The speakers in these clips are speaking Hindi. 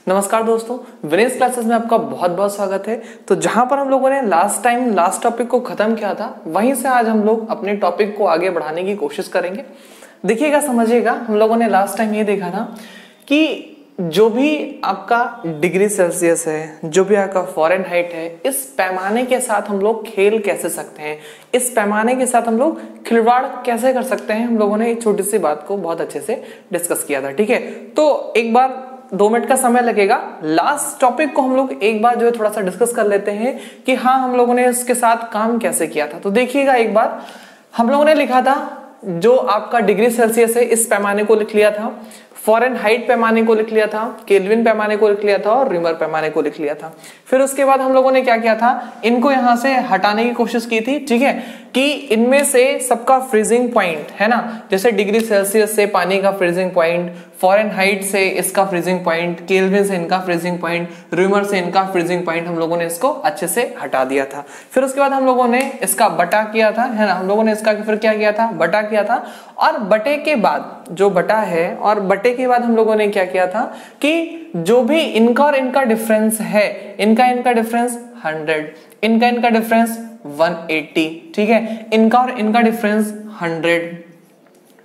नमस्कार दोस्तों, विनेश क्लासेस में आपका बहुत बहुत स्वागत है। तो जहां पर हम लोगों ने लास्ट टॉपिक को खत्म किया था, वहीं से आज हम लोग अपने टॉपिक को आगे बढ़ाने की कोशिश करेंगे। देखिएगा, समझिएगा, हम लोगों ने लास्ट टाइम ये देखा था कि जो भी आपका डिग्री सेल्सियस है, जो भी आपका फ़ारेनहाइट है, इस पैमाने के साथ हम लोग खेल कैसे सकते हैं, इस पैमाने के साथ हम लोग खिलवाड़ कैसे कर सकते हैं, हम लोगों ने एक छोटी सी बात को बहुत अच्छे से डिस्कस किया था। ठीक है, तो एक बार 2 मिनट का समय लगेगा। लास्ट टॉपिक को हम लोग एक बार जो है थोड़ा सा डिस्कस कर लेते हैं कि हाँ, हम लोगों ने इसके साथ काम कैसे किया था। तो देखिएगा, एक बार हम लोगों ने लिखा था जो आपका डिग्री सेल्सियस है, इस पैमाने को लिख लिया था, फ़ारेनहाइट पैमाने को लिख लिया था, केल्विन पैमाने को लिख लिया था और रिमर पैमाने को लिख लिया था। फिर उसके बाद हम लोगों ने क्या किया था, इनको यहां से हटाने की कोशिश की थी। ठीक है, कि इनमें से सबका फ्रीजिंग पॉइंट है ना, जैसे डिग्री सेल्सियस से पानी का फ्रीजिंग पॉइंट, फ़ारेनहाइट से इसका फ्रीजिंग पॉइंट, केल्विन से इनका फ्रीजिंग पॉइंट, रिमर से इनका फ्रीजिंग पॉइंट, हम लोगों ने इसको अच्छे से हटा दिया था। फिर उसके बाद हम लोगों ने इसका बटा किया था, है ना, हम लोगों ने इसका फिर क्या किया था, बटा किया था। और बटे के बाद जो बटा है, और बटे के बाद हम लोगों ने क्या किया था कि जो भी इनका और इनका डिफरेंस है, इनका डिफरेंस 100, इनका डिफरेंस 180, ठीक है, इनका और इनका डिफरेंस 100,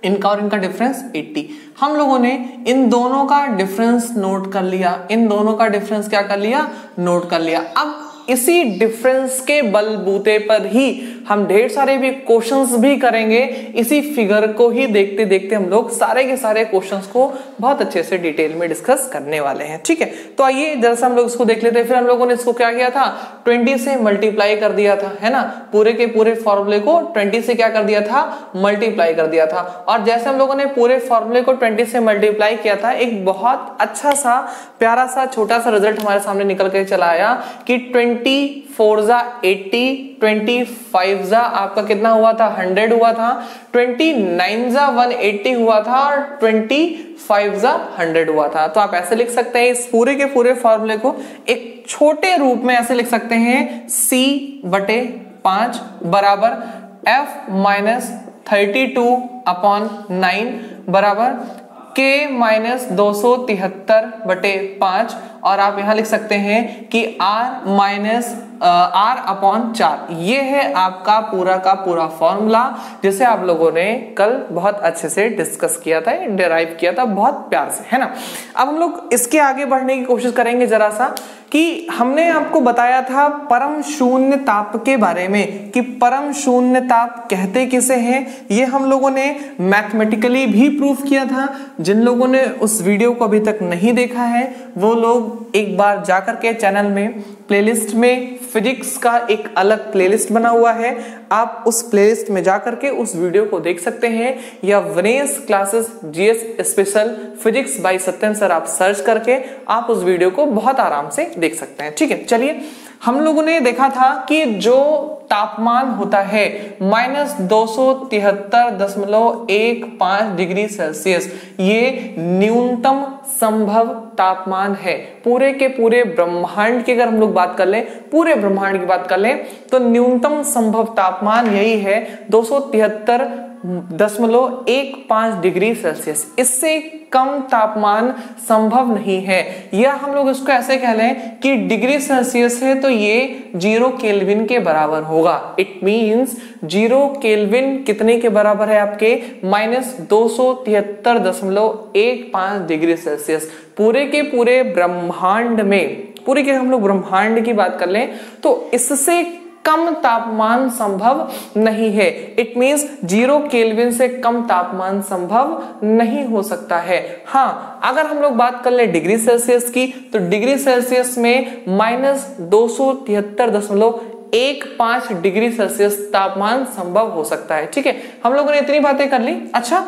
इनका और इनका डिफरेंस 80। हम लोगों ने इन दोनों का डिफरेंस नोट कर लिया, इन दोनों का डिफरेंस क्या कर लिया, नोट कर लिया। अब इसी डिफरेंस के बलबूते पर ही हम ढेर सारे भी क्वेश्चंस भी करेंगे। इसी फिगर को ही देखते देखते हम लोग सारे के सारे क्वेश्चंस को बहुत अच्छे से डिटेल में डिस्कस करने वाले हैं। ठीक है, तो आइए जरा सा हम लोग इसको देख लेते हैं। फिर हम लोगों ने इसको क्या किया था, 20 से मल्टीप्लाई कर दिया था, है ना, पूरे के पूरे फॉर्मूले को 20 से क्या कर दिया था, मल्टीप्लाई कर दिया था। और जैसे हम लोगों ने पूरे फॉर्मूले को 20 से मल्टीप्लाई किया था, एक बहुत अच्छा सा प्यारा सा छोटा सा रिजल्ट हमारे सामने निकल के चला आया कि 24 जा 80, 25 जा आपका कितना हुआ था, 100 हुआ था, 29 जा 180 हुआ था और 25 जा 100 हुआ था। तो आप ऐसे लिख सकते हैं इस पूरे के पूरे फॉर्मूले को एक छोटे रूप में ऐसे लिख सकते हैं, C/5 बराबर F-32/9 बराबर K-273/5, और आप यहां लिख सकते हैं कि R/4। ये है आपका पूरा का पूरा फॉर्मूला, जिसे आप लोगों ने कल बहुत अच्छे से डिस्कस किया था, डिराइव किया था बहुत प्यार से, है ना। अब हम लोग इसके आगे बढ़ने की कोशिश करेंगे जरा सा कि हमने आपको बताया था परम शून्य ताप के बारे में कि परम शून्य ताप कहते किसे हैं। ये हम लोगों ने मैथमेटिकली भी प्रूफ किया था। जिन लोगों ने उस वीडियो को अभी तक नहीं देखा है, वो लोग एक बार जाकर के चैनल में प्लेलिस्ट में फिजिक्स का एक अलग प्लेलिस्ट बना हुआ है, आप उस प्लेलिस्ट में जाकर के उस वीडियो को देख सकते हैं, या Vinesh classes GS special physics by Satyan sir आप सर्च करके आप उस वीडियो को बहुत आराम से देख सकते हैं। ठीक है, चलिए, हम लोगों ने देखा था कि जो तापमान होता है -273.15 डिग्री सेल्सियस, ये न्यूनतम संभव तापमान है। पूरे के पूरे ब्रह्मांड की अगर हम लोग बात कर लें, पूरे ब्रह्मांड की बात कर लें, तो न्यूनतम संभव तापमान यही है 273.15 डिग्री सेल्सियस। इससे कम तापमान संभव नहीं है। या हम लोग इसको ऐसे कह लें कि डिग्री सेल्सियस है तो ये 0 केल्विन के बराबर होगा। इट मींस 0 केल्विन कितने के बराबर है आपके, -273.15 डिग्री सेल्सियस। पूरे के पूरे ब्रह्मांड में, पूरे के हम लोग ब्रह्मांड की बात कर लें तो इससे कम तापमान संभव नहीं है। इट मींस 0 केल्विन से कम तापमान संभव नहीं हो सकता है। हाँ, अगर हम लोग बात कर ले डिग्री सेल्सियस की, तो डिग्री सेल्सियस में -273.15 डिग्री सेल्सियस तापमान संभव हो सकता है। ठीक है, हम लोगों ने इतनी बातें कर ली। अच्छा,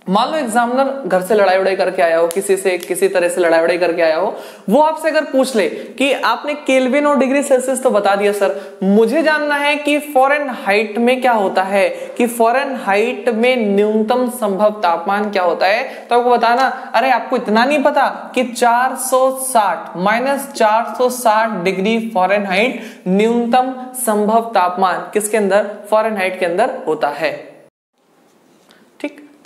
मान लो एग्जामिनर घर से लड़ाई वड़ाई करके आया हो, किसी से किसी तरह से लड़ाई वड़ाई करके आया हो, वो आपसे अगर पूछ ले कि आपने केल्विन और डिग्री सेल्सियस तो बता दिया सर, मुझे जानना है कि फ़ारेनहाइट में क्या होता है, कि फ़ारेनहाइट में न्यूनतम संभव तापमान क्या होता है, तो आपको बताना, अरे आपको इतना नहीं पता कि 460 डिग्री फ़ारेनहाइट न्यूनतम संभव तापमान किसके अंदर, फ़ारेनहाइट के अंदर होता है।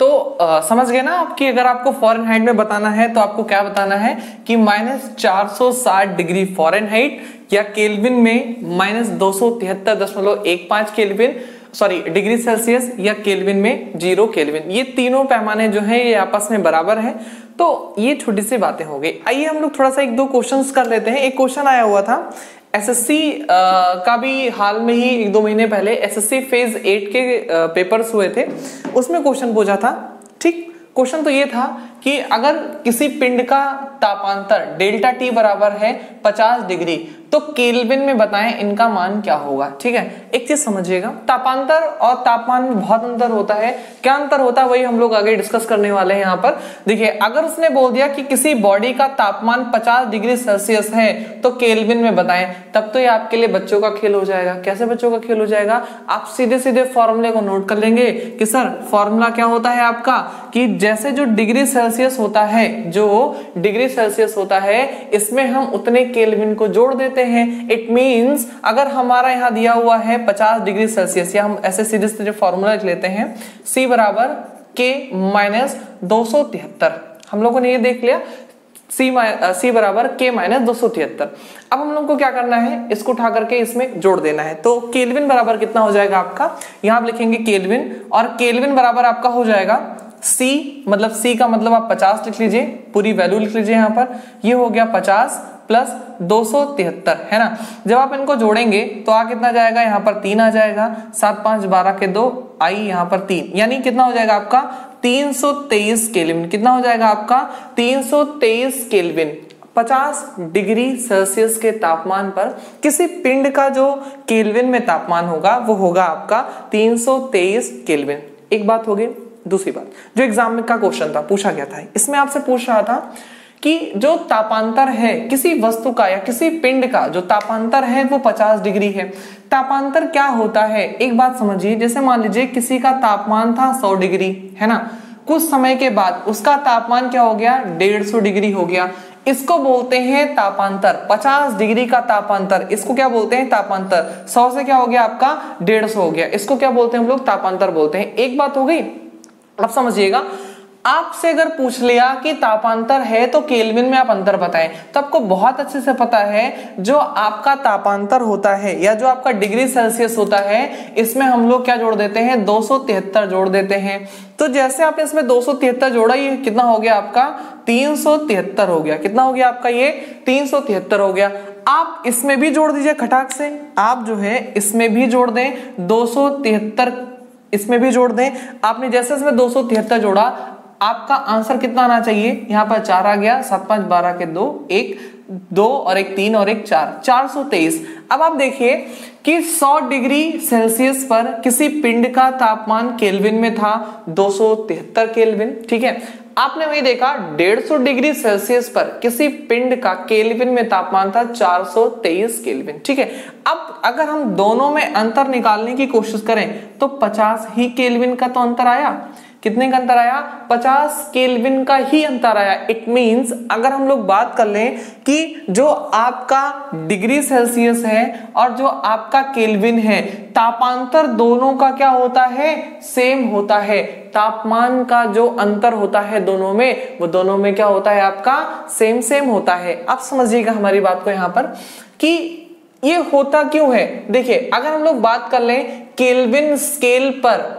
तो समझ गए ना आपकी, अगर आपको फ़ारेनहाइट में बताना है तो आपको क्या बताना है कि -460 डिग्री फ़ारेनहाइट या केल्विन में -273.15 केल्विन, सॉरी डिग्री सेल्सियस, या केल्विन में 0 केल्विन। ये तीनों पैमाने जो है ये आपस में बराबर है। तो ये छोटी सी बातें हो गई। आइए हम लोग थोड़ा सा एक दो क्वेश्चंस कर लेते हैं। एक क्वेश्चन आया हुआ था एसएससी का भी, हाल में ही 1-2 महीने पहले एसएससी फेज 8 के पेपर्स हुए थे, उसमें क्वेश्चन पूछा था। ठीक, क्वेश्चन तो ये था कि अगर किसी पिंड का तापांतर डेल्टा टी बराबर है 50 डिग्री तो केल्विन में बताएं इनका मान क्या होगा। ठीक है, एक चीज समझिएगा, तापांतर और तापमान में बहुत अंतर होता है। क्या अंतर होता है वही हम लोग आगे डिस्कस करने वाले हैं। यहाँ पर देखिए, अगर उसने बोल दिया कि किसी बॉडी का तापमान 50 डिग्री सेल्सियस है तो केल्विन में बताएं, तब तो ये आपके लिए बच्चों का खेल हो जाएगा। कैसे बच्चों का खेल हो जाएगा? आप सीधे सीधे फॉर्मूले को नोट कर लेंगे कि सर फॉर्मूला क्या होता है आपका, कि जैसे जो डिग्री सेल्सियस होता है, जो डिग्री सेल्सियस होता है, इसमें हम उतने केल्विन को जोड़ देते हैं। इट मींस अगर हमारा यहां दिया हुआ है 50 डिग्री सेल्सियस, या हम ऐसे सीधे सीधे फॉर्मूला लिख लेते हैं, C बराबर K माइनस 273। हम लोगों ने ये देख लिया, C बराबर K माइनस 273। अब हम लोग को क्या करना है, इसको उठा करके इसमें जोड़ देना है। तो केल्विन बराबर कितना हो जाएगा आपका, यहां आप लिखेंगे केल्विन, और केल्विन बराबर आपका हो जाएगा C, मतलब C का मतलब आप 50 लिख लीजिए, पूरी वैल्यू लिख लीजिए यहाँ पर। ये हो गया 50 प्लस 273, है ना। जब आप इनको जोड़ेंगे तो आ कितना जाएगा, यहाँ पर 3 आ जाएगा, 7 5 12 के 2 आई, यहाँ पर 3, यानी कितना हो जाएगा आपका 323 केल्विन। कितना हो जाएगा आपका 323 केल्विन। 50 डिग्री सेल्सियस के तापमान पर किसी पिंड का जो केल्विन में तापमान होगा वो होगा आपका 323 केल्विन। एक बात हो गई। दूसरी बात, जो एग्जाम में का क्वेश्चन था, पूछा गया था, इसमें आपसे पूछ रहा था कि जो तापांतर है किसी वस्तु का या किसी पिंड का, जो तापांतर है वो 50 डिग्री है। तापांतर क्या होता है, एक बात समझिए, जैसे मान लीजिए किसी का तापमान था 100 डिग्री, है ना, कुछ समय के बाद उसका तापमान क्या हो गया, 150 डिग्री हो गया। इसको बोलते हैं तापांतर। 50 डिग्री का तापांतर, इसको क्या बोलते हैं, तापांतर। 100 से क्या हो गया आपका 150 हो गया, इसको क्या बोलते हैं हम लोग, तापांतर बोलते हैं। एक बात हो गई। अब समझिएगा, आपसे अगर पूछ लिया कि तापांतर है तो केल्विन में आप अंतर बताएं, तो आपको बहुत अच्छे से पता है जो आपका तापांतर होता है या जो आपका डिग्री सेल्सियस होता है, इसमें हम लोग क्या जोड़ देते हैं, 273 जोड़ देते हैं। तो जैसे आपने इसमें 273 जोड़ा, ये कितना हो गया आपका 373 हो गया। कितना हो गया आपका ये 373 हो गया। आप इसमें भी जोड़ दीजिए खटाक से, आप जो है इसमें भी जोड़ दें 273, इसमें भी जोड़ दें। आपने जैसे इसमें 273 जोड़ा, आपका आंसर कितना आना चाहिए, यहाँ पर 4 आ गया, 7 5 12 के 2, 1 2 और 1 3 और 1 4, 423। अब आप देखिए कि 100 डिग्री सेल्सियस पर किसी पिंड का तापमान केल्विन में था 273 केल्विन। ठीक है, आपने वही देखा 150 डिग्री सेल्सियस पर किसी पिंड का केल्विन में तापमान था 423 केल्विन। ठीक है, अब अगर हम दोनों में अंतर निकालने की कोशिश करें तो 50 ही केल्विन का तो अंतर आया। कितने का अंतर आया, 50 केल्विन का ही अंतर आया। इट मींस अगर हम लोग बात कर लें कि जो आपका डिग्री सेल्सियस है और जो आपका केल्विन है, तापांतर दोनों का क्या होता है, सेम होता है। तापमान का जो अंतर होता है दोनों में, वो दोनों में क्या होता है आपका सेम होता है। आप समझिएगा हमारी बात को यहाँ पर कि ये होता क्यों है। देखिए, अगर हम लोग बात कर लें केल्विन स्केल पर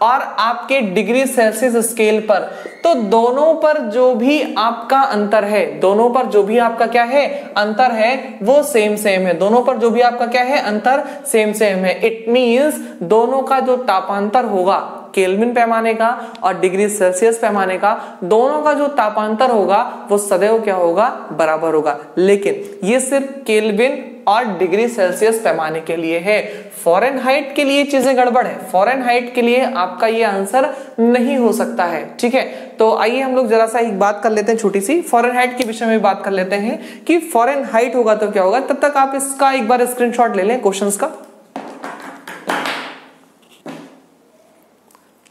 और आपके डिग्री सेल्सियस स्केल पर, तो दोनों पर जो भी आपका अंतर है, दोनों पर जो भी आपका क्या है अंतर है, वो सेम है। दोनों पर जो भी आपका क्या है अंतर सेम है। इट मींस दोनों का जो तापांतर होगा, केल्विन पैमाने का और डिग्री सेल्सियस पैमाने का, दोनों का जो तापांतर होगा वो सदैव क्या होगा, बराबर होगा। लेकिन ये सिर्फ केल्विन और डिग्री सेल्सियस पैमाने के लिए है। फ़ारेनहाइट के लिए चीजें गड़बड़ है। फ़ारेनहाइट के लिए आपका ये आंसर नहीं हो सकता है। ठीक है, तो आइए हम लोग जरा सा एक बात कर लेते हैं, छोटी सी फ़ारेनहाइट के विषय में बात कर लेते हैं कि फ़ारेनहाइट होगा तो क्या होगा। तब तक आप इसका एक बार स्क्रीनशॉट ले लें क्वेश्चंस का।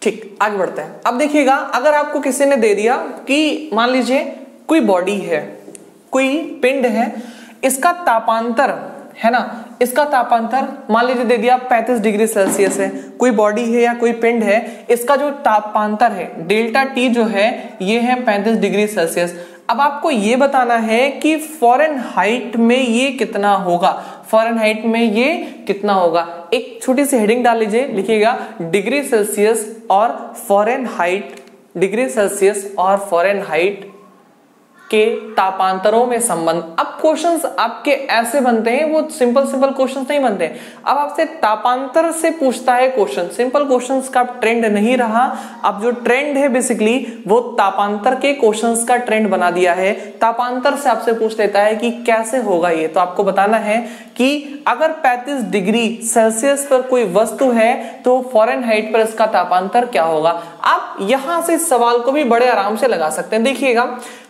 ठीक, आगे बढ़ते हैं। अब देखिएगा, अगर आपको किसी ने दे दिया कि मान लीजिए कोई बॉडी है, कोई पिंड है, इसका तापांतर है ना, इसका तापांतर मान लीजिए दे दिया 35 डिग्री सेल्सियस है, कोई बॉडी है या कोई पिंड है, इसका जो तापांतर है डेल्टा टी जो है ये है 35 डिग्री सेल्सियस। अब आपको ये बताना है कि फ़ारेनहाइट में ये कितना होगा, फ़ारेनहाइट में ये कितना होगा। एक छोटी सी हेडिंग डाल लीजिए, लिखिएगा डिग्री सेल्सियस और फ़ारेनहाइट, डिग्री सेल्सियस और फ़ारेनहाइट के तापांतरों में संबंध। अब क्वेश्चंस आपके ऐसे बनते हैं, वो सिंपल क्वेश्चंस नहीं बनते। अब आपसे तापांतर से पूछता है क्वेश्चन, सिंपल क्वेश्चंस का ट्रेंड नहीं रहा। अब जो ट्रेंड है बेसिकली वो तापांतर के क्वेश्चंस का ट्रेंड बना दिया है। तापांतर से आपसे पूछ लेता है कि कैसे होगा ये, तो आपको बताना है कि अगर 35 डिग्री सेल्सियस पर कोई वस्तु है तो फ़ारेनहाइट पर इसका तापांतर क्या होगा। आप यहां से इस सवाल को भी बड़े आराम से लगा सकते हैं। देखिएगा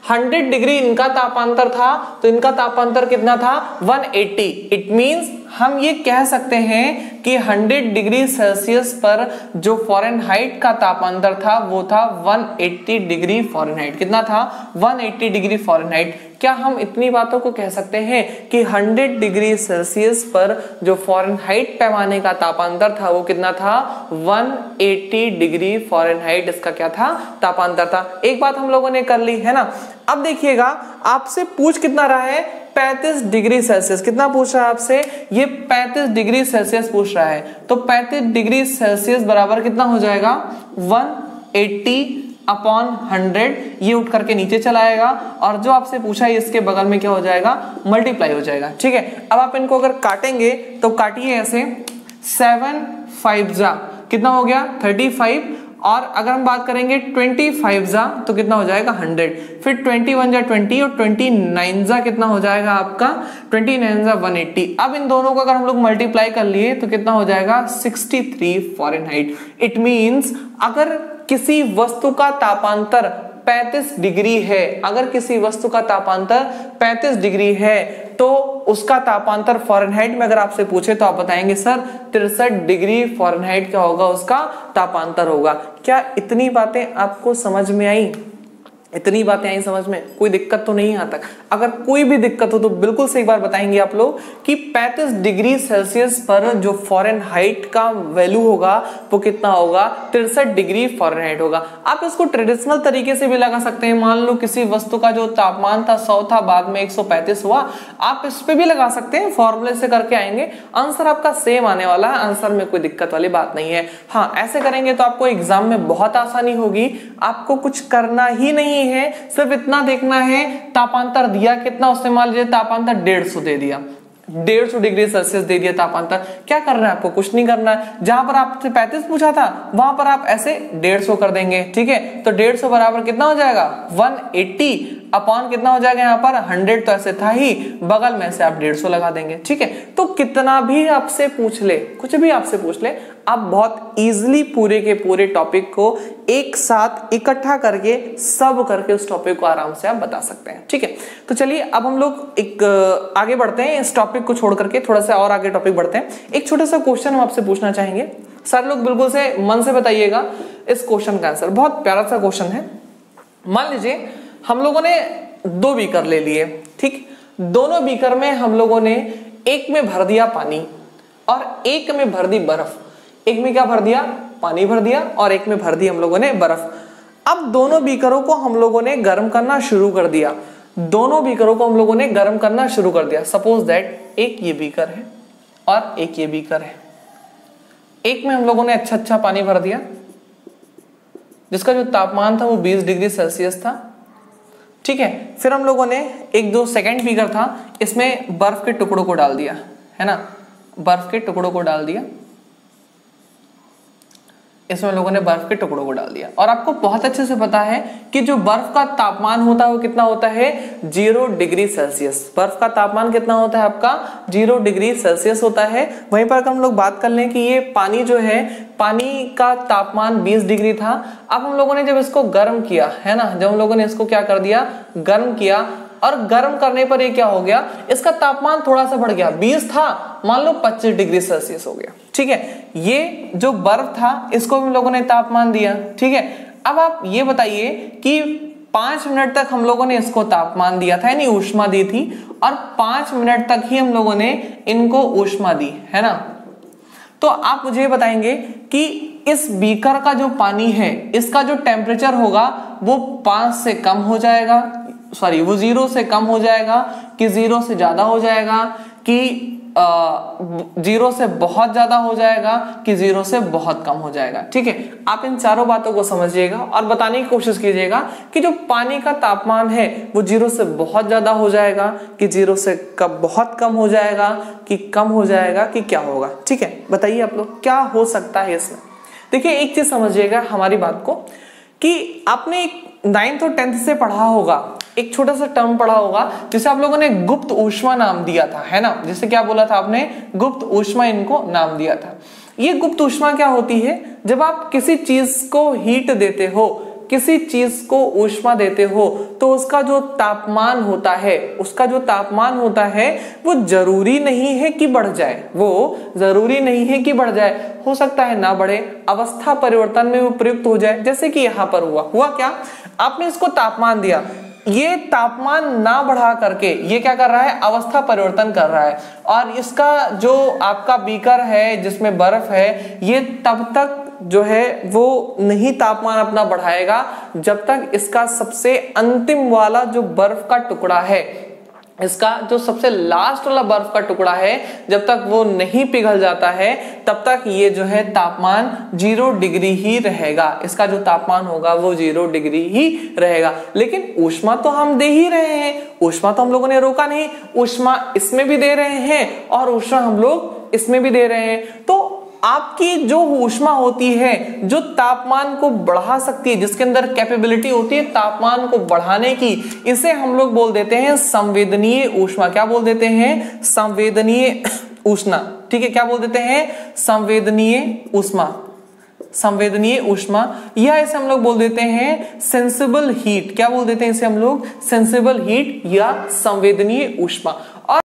100 डिग्री इनका तापांतर था तो इनका तापांतर कितना था 180। इट मींस हम ये कह सकते हैं कि 100 डिग्री सेल्सियस पर जो फ़ारेनहाइट का तापांतर था वो था 180 डिग्री फ़ारेनहाइट। कितना था 180 डिग्री फ़ारेनहाइट। क्या हम इतनी बातों को कह सकते हैं कि 100 डिग्री सेल्सियस पर जो फ़ारेनहाइट पैमाने का तापांतर था वो कितना था 180 डिग्री फ़ारेनहाइट, इसका क्या था तापांतर था। एक बात हम लोगों ने कर ली है ना। अब देखिएगा आपसे पूछ कितना रहा है 35 डिग्री सेल्सियस, कितना पूछ रहा है आपसे, ये 35 डिग्री सेल्सियस पूछ रहा है। तो 35 डिग्री सेल्सियस बराबर कितना हो जाएगा 180 अपॉन 100, ये उठ करके नीचे चला आएगा और जो आपसे पूछा है इसके बगल में क्या हो जाएगा मल्टीप्लाई हो जाएगा। ठीक है, अब आप इनको अगर काटेंगे तो काटिए ऐसे, 7 5 जा कितना हो गया 35, और अगर हम बात करेंगे 25 जा तो कितना हो जाएगा 100, फिर 21 जा 20 और 29 जा कितना हो जाएगा आपका 29 जा 180। अब इन दोनों को अगर हम लोग मल्टीप्लाई कर लिए तो कितना हो जाएगा 63 फ़ारेनहाइट। इट मींस अगर किसी वस्तु का तापांतर 35 डिग्री है, अगर किसी वस्तु का तापांतर 35 डिग्री है तो उसका तापांतर फ़ारेनहाइट में अगर आपसे पूछे तो आप बताएंगे सर 63 डिग्री फ़ारेनहाइट क्या होगा उसका तापांतर होगा। क्या इतनी बातें आपको समझ में आई? इतनी बातें आई समझ में? कोई दिक्कत तो नहीं यहाँ तक? अगर कोई भी दिक्कत हो तो बिल्कुल से एक बार बताएंगे आप लोग कि 35 डिग्री सेल्सियस पर जो फ़ारेनहाइट का वैल्यू होगा वो कितना होगा 63 डिग्री फ़ारेनहाइट होगा। आप इसको ट्रेडिशनल तरीके से भी लगा सकते हैं। मान लो किसी वस्तु का जो तापमान था 100 था, बाद में 135 हुआ, आप इस पे भी लगा सकते हैं, फॉर्मूले से करके आएंगे, आंसर आपका सेम आने वाला है, आंसर में कोई दिक्कत वाली बात नहीं है। हाँ, ऐसे करेंगे तो आपको एग्जाम में बहुत आसानी होगी, आपको कुछ करना ही नहीं है, सिर्फ इतना देखना है तापांतर दिया कितना, उसने मान लीजिए तापांतर 150 दे दिया, 150 डिग्री सेल्सियस दे दिया तापांतर, क्या करना है आपको? कुछ नहीं करना है। जहां पर आपसे 35 पूछा था वहां पर आप ऐसे 150 कर देंगे। ठीक है, तो 150 बराबर कितना हो जाएगा 180 अपॉन कितना हो जाएगा यहाँ पर 100, तो ऐसे था ही, बगल में से आप 150 लगा देंगे। ठीक है, तो कितना भी आपसे पूछ ले, कुछ भी आपसे पूछ ले, आप बहुत इजीली पूरे के पूरे टॉपिक को एक साथ इकट्ठा करके सब करके उस टॉपिक को आराम से आप बता सकते हैं। ठीक है, तो चलिए अब हम लोग एक आगे बढ़ते हैं, इस टॉपिक को छोड़ करके थोड़ा सा और आगे टॉपिक बढ़ते हैं। एक छोटा सा क्वेश्चन हम आपसे पूछना चाहेंगे, सर लोग बिल्कुल से मन से बताइएगा इस क्वेश्चन का आंसर। बहुत प्यारा सा क्वेश्चन है। मान लीजिए हम लोगों ने 2 बीकर ले लिए, ठीक, दोनों बीकर में हम लोगों ने एक में भर दिया पानी और एक में भर दी बर्फ। एक में क्या भर दिया? पानी भर दिया, और एक में भर दी हम लोगों ने बर्फ। अब दोनों बीकरों को हम लोगों ने गर्म करना शुरू कर दिया, दोनों बीकरों को हम लोगों ने गर्म करना शुरू कर दिया। सपोज दैट एक ये बीकर है और एक ये बीकर है। एक में हम लोगों ने अच्छा पानी भर दिया जिसका जो तापमान था वो 20 डिग्री सेल्सियस था। ठीक है, फिर हम लोगों ने एक जो सेकंड बीकर था इसमें बर्फ के टुकड़ों को डाल दिया, है ना, बर्फ के टुकड़ों को डाल दिया, इसमें लोगों ने बर्फ के टुकड़ों को डाल दिया। और आपको बहुत अच्छे से पता है कि जो बर्फ का तापमान होता है वो कितना होता है 0 डिग्री सेल्सियस। बर्फ का तापमान कितना होता है आपका 0 डिग्री सेल्सियस होता है। वहीं पर अगर हम लोग बात कर लें कि ये पानी जो है, पानी का तापमान 20 डिग्री था। अब हम लोगों ने जब इसको गर्म किया, है ना, जब हम लोगों ने इसको क्या कर दिया, गर्म किया, और गर्म करने पर ये क्या हो गया, इसका तापमान थोड़ा सा बढ़ गया, 20 था मान लो 25 डिग्री सेल्सियस हो गया। ठीक है, ये जो बर्फ था इसको हम लोगों ने तापमान दिया। ठीक है, अब आप ये बताइए कि 5 मिनट तक हम लोगों ने इसको तापमान दिया था, यानी ऊष्मा दी थी, और 5 मिनट तक ही हम लोगों ने इनको ऊष्मा दी, है ना। तो आप मुझे बताएंगे कि इस बीकर का जो पानी है, इसका जो टेम्परेचर होगा वो 5 से कम हो जाएगा, सॉरी वो 0 से कम हो जाएगा, कि 0 से ज्यादा हो जाएगा, कि 0 से बहुत ज्यादा हो जाएगा, कि 0 से बहुत कम हो जाएगा। ठीक है, आप इन चारों बातों को समझिएगा और बताने की कोशिश कीजिएगा कि जो पानी का तापमान है वो 0 से बहुत ज्यादा हो जाएगा, कि 0 से बहुत कम हो जाएगा, कि कम हो जाएगा, कि क्या होगा। ठीक है, बताइए आप लोग क्या हो सकता है इसमें। देखिए एक चीज समझिएगा हमारी बात को, कि आपने 9th और 10th से पढ़ा होगा, एक छोटा सा टर्म पढ़ा होगा जिसे आप लोगों ने गुप्त ऊष्मा नाम दिया था, है ना। जिसे क्या बोला था आपने, गुप्त ऊष्मा इनको नाम दिया था। ये गुप्त ऊष्मा क्या होती है, जब आप किसी चीज को हीट देते हो, किसी चीज को ऊष्मा देते हो, तो उसका जो तापमान होता है, उसका जो तापमान होता है वो जरूरी नहीं है कि बढ़ जाए, वो जरूरी नहीं है कि बढ़ जाए, हो सकता है ना बढ़े, अवस्था परिवर्तन में वो प्रयुक्त हो जाए। जैसे कि यहां पर हुआ क्या, आपने इसको तापमान दिया, ये तापमान ना बढ़ा करके ये क्या कर रहा है, अवस्था परिवर्तन कर रहा है, और इसका जो आपका बीकर है जिसमें बर्फ है, ये तब तक जो है वो नहीं तापमान अपना बढ़ाएगा जब तक इसका सबसे अंतिम वाला जो बर्फ का टुकड़ा है, इसका जो सबसे लास्ट वाला बर्फ का टुकड़ा है, जब तक वो नहीं पिघल जाता है तब तक ये जो है तापमान 0 डिग्री ही रहेगा। इसका जो तापमान होगा वो 0 डिग्री ही रहेगा। लेकिन ऊष्मा तो हम दे ही रहे हैं, ऊष्मा तो हम लोगों ने रोका नहीं, ऊष्मा इसमें भी दे रहे हैं और ऊष्मा हम लोग इसमें भी दे रहे हैं। तो आपकी जो ऊष्मा होती है, जो तापमान को बढ़ा सकती है, जिसके अंदर कैपेबिलिटी होती है तापमान को बढ़ाने की, इसे हम लोग बोल देते हैं संवेदनीय ऊष्मा। क्या बोल देते हैं, संवेदनीय ऊष्मा। ठीक है, क्या बोल देते हैं, संवेदनीय ऊष्मा, संवेदनीय ऊष्मा, या इसे हम लोग बोल देते हैं सेंसिबल हीट। क्या बोल देते हैं इसे हम लोग, सेंसिबल हीट या संवेदनीय ऊष्मा। और